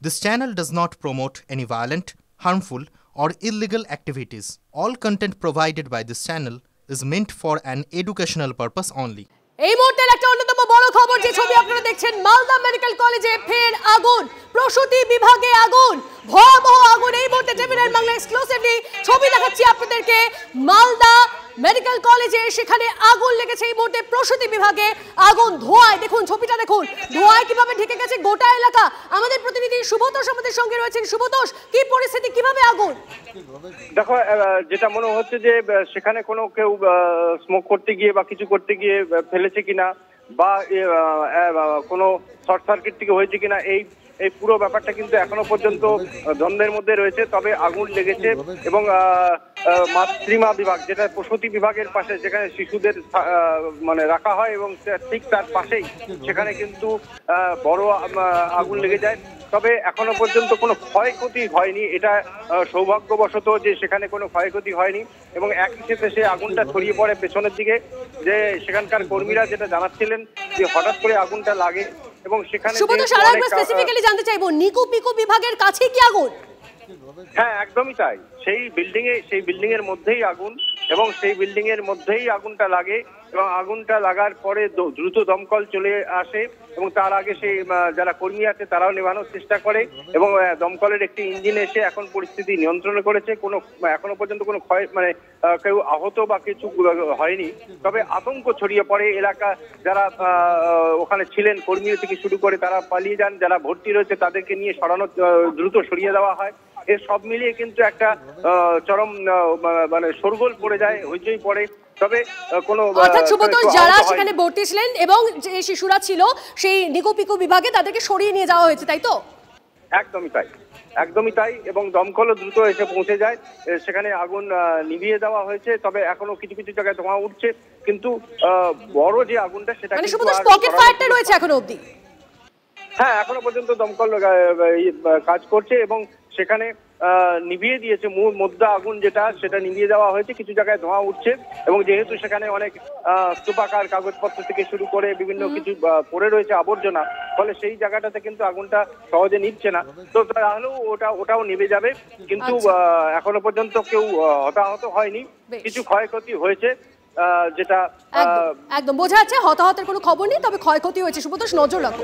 This channel does not promote any violent, harmful, or illegal activities. All content provided by this channel is meant for an educational purpose only. এই মুহূর্তে একটা অন্যতম বড় খবর, যে ছবি আপনারা দেখছেন, মালদা মেডিকেল কলেজে ফের আগুন, প্রসূতি বিভাগে আগুন, ভয়াবহ আগুন। এই মুহূর্তে টিভিএন বাংলা এক্সক্লুসিভলি ছবি দেখাচ্ছি আপনাদেরকে। মালদা মেডিকেল কলেজে সেখানে আগুন লেগেছে। এই মুহূর্তে প্রসূতি বিভাগে আগুন, ধোঁয়ায় দেখুন, ছবিটা দেখুন, ধোঁয়ায় কিভাবে ঢেকে গেছে গোটা এলাকা। আমাদের প্রতিনিধি শুভতোষ আমাদের সঙ্গে রয়েছেন। শুভতোষ, কি পরিস্থিতি, কিভাবে আগুন? দেখো, যেটা মনে হচ্ছে যে সেখানে কোনো কেউ স্মোক করতে গিয়ে বা কিছু করতে গিয়ে ফেলেছে কিনা, বা কোনো শর্ট সার্কিট থেকে হয়েছে কিনা, এই পুরো ব্যাপারটা কিন্তু এখনো পর্যন্ত দ্বন্দ্বের মধ্যে রয়েছে। তবে আগুন লেগেছে এবং মাতৃমা বিভাগ, যেটা প্রসূতি বিভাগের পাশে, যেখানে শিশুদের মানে রাখা হয়, এবং ঠিক তার পাশেই সেখানে কিন্তু বড় আগুন লেগে যায়। তবে এখনো পর্যন্ত কোনো ক্ষয়ক্ষতি হয়নি। এটা সৌভাগ্যবশত যে সেখানে কোনো ক্ষয়ক্ষতি হয়নি, এবং একই সাথে সে আগুনটা ছড়িয়ে পড়ে পেছনের দিকে। যে সেখানকার কর্মীরা যেটা জানাচ্ছিলেন যে হঠাৎ করে আগুনটা লাগে, এবং সেখানে স্পেসিফিক্যালি জানতে চাইবো, নিকু পিকু বিভাগের কাছে কি আগুন? হ্যাঁ, একদমই তাই। সেই বিল্ডিং এর মধ্যেই আগুন, এবং সেই বিল্ডিং এর মধ্যেই আগুনটা লাগে, এবং আগুনটা লাগার পরে দ্রুত দমকল চলে আসে, এবং তার আগে সেই যারা কর্মী আছে তারাও নেভানোর চেষ্টা করে, এবং দমকলের একটি ইঞ্জিন এসে এখন পরিস্থিতি নিয়ন্ত্রণে করেছে। কোনো এখনো পর্যন্ত কোনো কেউ আহত বা কিছু হয়নি। তবে আতঙ্ক ছড়িয়ে পড়ে এলাকা, যারা ওখানে ছিলেন কর্মী থেকে শুরু করে তারা পালিয়ে যান, যারা ভর্তি রয়েছে তাদেরকে নিয়ে দ্রুত সরিয়ে দেওয়া হয়। এর সব মিলিয়ে কিন্তু একটা চরম মানে শোরগোল পড়ে যায়, হইচই পড়ে। তবে কোনো যারা সেখানে ভর্তি ছিলেন এবং যে শিশুরা ছিল সেই নিকু পিকু বিভাগে, তাদেরকে সরিয়ে নিয়ে যাওয়া হয়েছে, তাই তো? একদমই তাই, এবং দমকলও দ্রুত এসে পৌঁছে যায়। সেখানে আগুন নিভিয়ে দেওয়া হয়েছে। তবে এখনো কিছু কিছু জায়গায় ধোঁয়া উঠছে, কিন্তু বড় যে আগুনটা সেটা পকেট ফায়ারটা রয়েছে এখনো অবধি। হ্যাঁ, এখনো পর্যন্ত দমকল কাজ করছে, এবং সেখানে নিভিয়ে দিয়েছে মধ্যে আগুন, সেটা নিভিয়ে দেওয়া হয়েছে। কিছু জায়গায় ধোঁয়া উঠছে, এবং যেহেতু সেখানে অনেক স্তূপাকার কাগজপত্র থেকে শুরু করে বিভিন্ন কিছু পড়ে রয়েছে আবর্জনা, ফলে সেই জায়গাটাতে কিন্তু আগুনটা সহজে নিচ্ছে না। তো তাহলেও ওটাও নিভে যাবে, কিন্তু এখনো পর্যন্ত কেউ হতাহত হয়নি। কিছু ক্ষয়ক্ষতি হয়েছে, যেটা একদম বোঝা যাচ্ছে। হতাহতের কোনো খবর নেই, তবে ক্ষয়ক্ষতি হয়েছে। শুভতোষ, নজর রাখো।